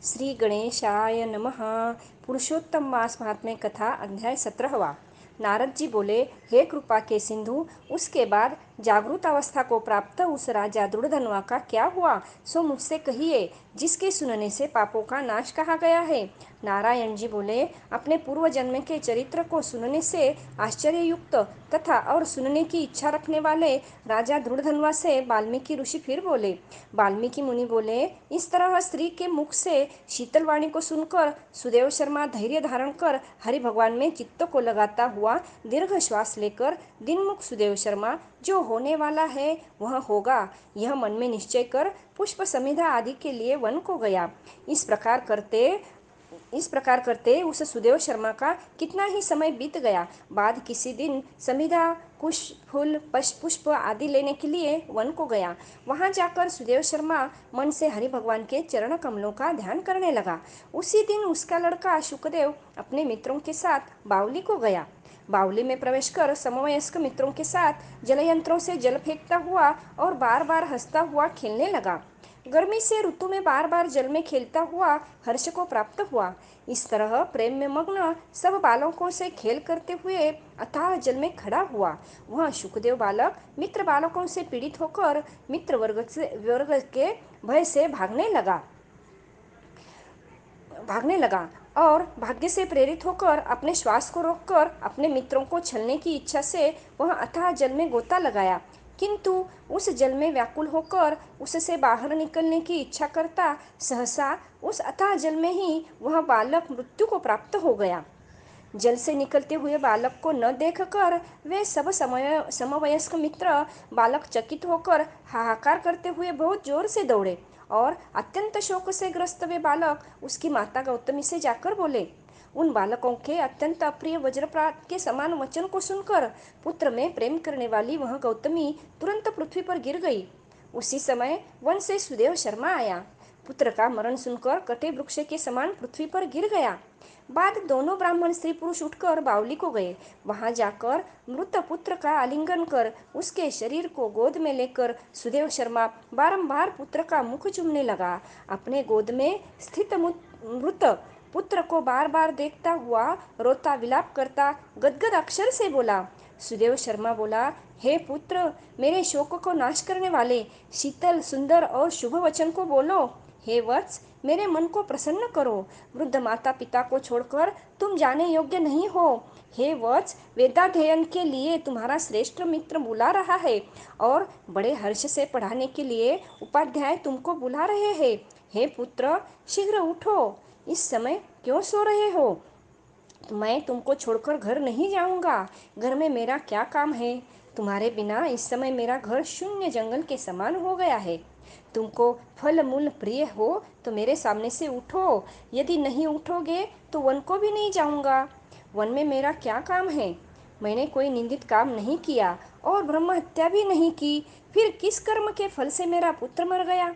श्री गणेशाय नमः। पुरुषोत्तम मास महात्म्य कथा अध्याय 17वां। नारद जी बोले, हे कृपा के सिंधु, उसके बाद जागृत अवस्था को प्राप्त उस राजा दुर्धनवा का क्या हुआ, सो मुझसे कहिए, जिसके सुनने से पापों का नाश कहा गया है। नारायण जी बोले, अपने पूर्व जन्म के चरित्र को सुनने से आश्चर्ययुक्त तथा और सुनने की इच्छा रखने वाले राजा दुर्धनवा से वाल्मीकि ऋषि फिर बोले। वाल्मीकि मुनि बोले, इस तरह स्त्री के मुख से शीतल वाणी को सुनकर सुदेव शर्मा धैर्य धारण कर हरि भगवान में चित्त को लगाता हुआ दीर्घ श्वास लेकर दिनमुख सुदेव शर्मा, जो होने वाला है वह होगा, यह मन में निश्चय कर पुष्प समिधा आदि के लिए वन को गया। इस प्रकार करते उस सुदेव शर्मा का कितना ही समय बीत गया। बाद किसी दिन समिधा, कुश, फूल, पुष्प आदि लेने के लिए वन को गया। वहां जाकर सुदेव शर्मा मन से हरि भगवान के चरण कमलों का ध्यान करने लगा। उसी दिन उसका लड़का शुकदेव अपने मित्रों के साथ बावली को गया। बावली में प्रवेश कर समवयस्क मित्रों के साथ जलयंत्रों से जल फेंकता हुआ और बार बार हंसता हुआ खेलने लगा। गर्मी से ऋतु में बार बार जल में खेलता हुआ हर्ष को प्राप्त हुआ। इस तरह प्रेम में मग्न सब बालकों से खेल करते हुए अथाह जल में खड़ा हुआ। वह शुकदेव बालक मित्र बालकों से पीड़ित होकर मित्र वर्ग के भय से भागने लगा और भाग्य से प्रेरित होकर अपने श्वास को रोककर अपने मित्रों को छलने की इच्छा से वह अथाह जल में गोता लगाया। किंतु उस जल में व्याकुल होकर उससे बाहर निकलने की इच्छा करता सहसा उस अथाह जल में ही वह बालक मृत्यु को प्राप्त हो गया। जल से निकलते हुए बालक को न देखकर वे सब समवयस्क मित्र बालक चकित होकर हाहाकार करते हुए बहुत जोर से दौड़े और अत्यंत शोक से ग्रस्त वे बालक उसकी माता गौतमी से जाकर बोले। उन बालकों के अत्यंत अप्रिय वज्रपात के समान वचन को सुनकर पुत्र में प्रेम करने वाली वह गौतमी तुरंत पृथ्वी पर गिर गई। उसी समय वन से सुदेव शर्मा आया। पुत्र का मरण सुनकर कटे वृक्ष के समान पृथ्वी पर गिर गया। बाद दोनों ब्राह्मण स्त्री पुरुष उठकर बावली को गए। वहां जाकर मृत पुत्र का आलिंगन कर उसके शरीर को गोद में लेकर सुदेव शर्मा बारंबार पुत्र का मुख चूमने लगा। अपने गोद में स्थित मृत पुत्र को बार बार देखता हुआ रोता विलाप करता गदगद अक्षर से बोला। सुदेव शर्मा बोला, हे पुत्र, मेरे शोक को नाश करने वाले शीतल, सुंदर और शुभ वचन को बोलो। हे वत्स, मेरे मन को प्रसन्न करो। वृद्ध माता पिता को छोड़कर तुम जाने योग्य नहीं हो। हे वत्स, वेदाध्ययन के लिए तुम्हारा श्रेष्ठ मित्र बुला रहा है और बड़े हर्ष से पढ़ाने के लिए उपाध्याय तुमको बुला रहे हैं। हे पुत्र, शीघ्र उठो। इस समय क्यों सो रहे हो? मैं तुमको छोड़कर घर नहीं जाऊंगा। घर में मेरा क्या काम है? तुम्हारे बिना इस समय मेरा घर शून्य जंगल के समान हो गया है। तुमको फल मूल प्रिय हो तो मेरे सामने से उठो। यदि नहीं उठोगे तो वन को भी नहीं जाऊंगा। वन में मेरा क्या काम है? मैंने कोई निंदित काम नहीं किया और ब्रह्म हत्या भी नहीं की। फिर किस कर्म के फल से मेरा पुत्र मर गया?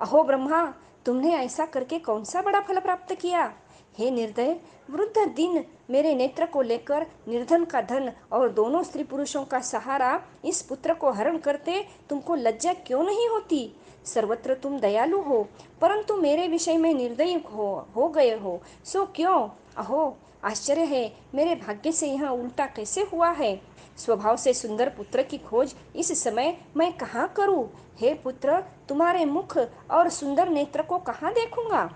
अहो ब्रह्मा, तुमने ऐसा करके कौन सा बड़ा फल प्राप्त किया? हे निर्दय, वृद्ध दिन मेरे नेत्र को लेकर निर्धन का धन और दोनों स्त्री पुरुषों का सहारा इस पुत्र को हरण करते तुमको लज्जा क्यों नहीं होती? सर्वत्र तुम दयालु हो, परंतु मेरे विषय में निर्दयी हो गए हो, सो क्यों? अहो आश्चर्य है, मेरे भाग्य से यह उल्टा कैसे हुआ है? स्वभाव से सुंदर पुत्र की खोज इस समय मैं कहाँ करूँ? हे पुत्र, तुम्हारे मुख और सुंदर नेत्र को कहाँ देखूंगा?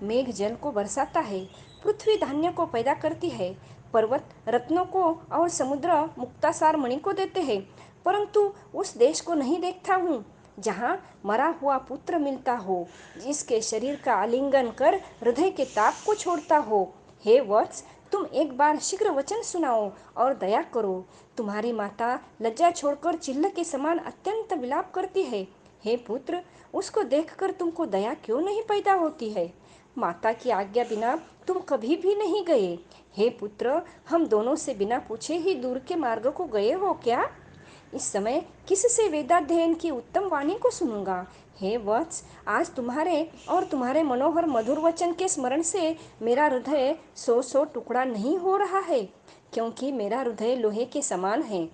मेघ जल को बरसाता है, पृथ्वी धान्य को पैदा करती है, पर्वत रत्नों को और समुद्र मुक्तासार मणि को देते हैं, परंतु उस देश को नहीं देखता हूँ जहाँ मरा हुआ पुत्र मिलता हो, जिसके शरीर का आलिंगन कर हृदय के ताप को छोड़ता हो। हे वत्स, तुम एक बार शीघ्र वचन सुनाओ और दया करो। तुम्हारी माता लज्जा छोड़कर चिल्ल के समान अत्यंत विलाप करती है। हे पुत्र, उसको देखकर तुमको दया क्यों नहीं पैदा होती है? माता की आज्ञा बिना तुम कभी भी नहीं गए। हे पुत्र, हम दोनों से बिना पूछे ही दूर के मार्ग को गए हो क्या? इस समय किससे वेदाध्ययन की उत्तम वाणी को सुनूंगा? हे वत्स, आज तुम्हारे और तुम्हारे मनोहर मधुर वचन के स्मरण से मेरा हृदय सौ सौ टुकड़ा नहीं हो रहा है, क्योंकि मेरा हृदय लोहे के समान है।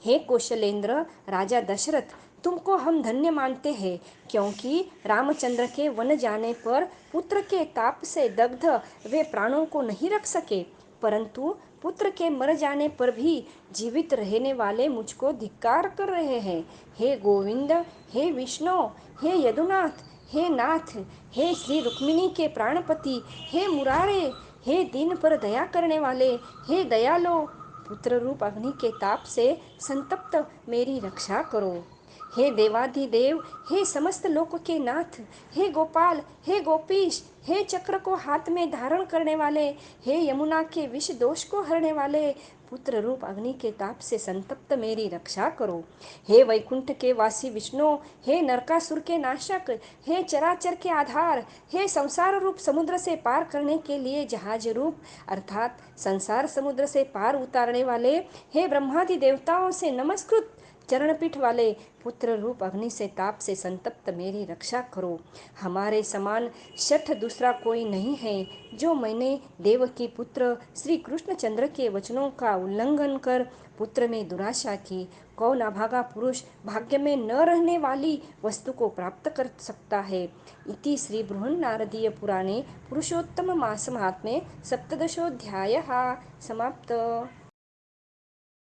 हे कौशलेंद्र राजा दशरथ, तुमको हम धन्य मानते हैं, क्योंकि रामचंद्र के वन जाने पर पुत्र के ताप से दग्ध वे प्राणों को नहीं रख सके, परंतु पुत्र के मर जाने पर भी जीवित रहने वाले मुझको धिक्कार कर रहे हैं। हे गोविंद, हे विष्णु, हे यदुनाथ, हे नाथ, हे श्री रुक्मिणी के प्राणपति, हे मुरारे, हे दीन पर दया करने वाले, हे दयालो, पुत्र रूप अग्नि के ताप से संतप्त मेरी रक्षा करो। हे देवाधिदेव, हे समस्त लोक के नाथ, हे गोपाल, हे गोपीश, हे चक्र को हाथ में धारण करने वाले, हे यमुना के विष दोष को हरने वाले, पुत्र रूप अग्नि के ताप से संतप्त मेरी रक्षा करो। हे वैकुंठ के वासी विष्णु, हे नरकासुर के नाशक, हे चराचर के आधार, हे संसार रूप समुद्र से पार करने के लिए जहाज रूप अर्थात संसार समुद्र से पार उतारने वाले, हे ब्रह्मादि देवताओं से नमस्कृत चरणपीठ वाले, पुत्र रूप अग्नि से ताप से संतप्त मेरी रक्षा करो। हमारे समान शठ दूसरा कोई नहीं है। जो मैंने देवकी पुत्र श्री कृष्णचंद्र के वचनों का उल्लंघन कर पुत्र में दुराशा की, कौन अभागा पुरुष भाग्य में न रहने वाली वस्तु को प्राप्त कर सकता है। इति श्री बृहन्नारदीय पुराणे पुरुषोत्तम मास महात्म्ये सप्तदशोऽध्यायः समाप्त।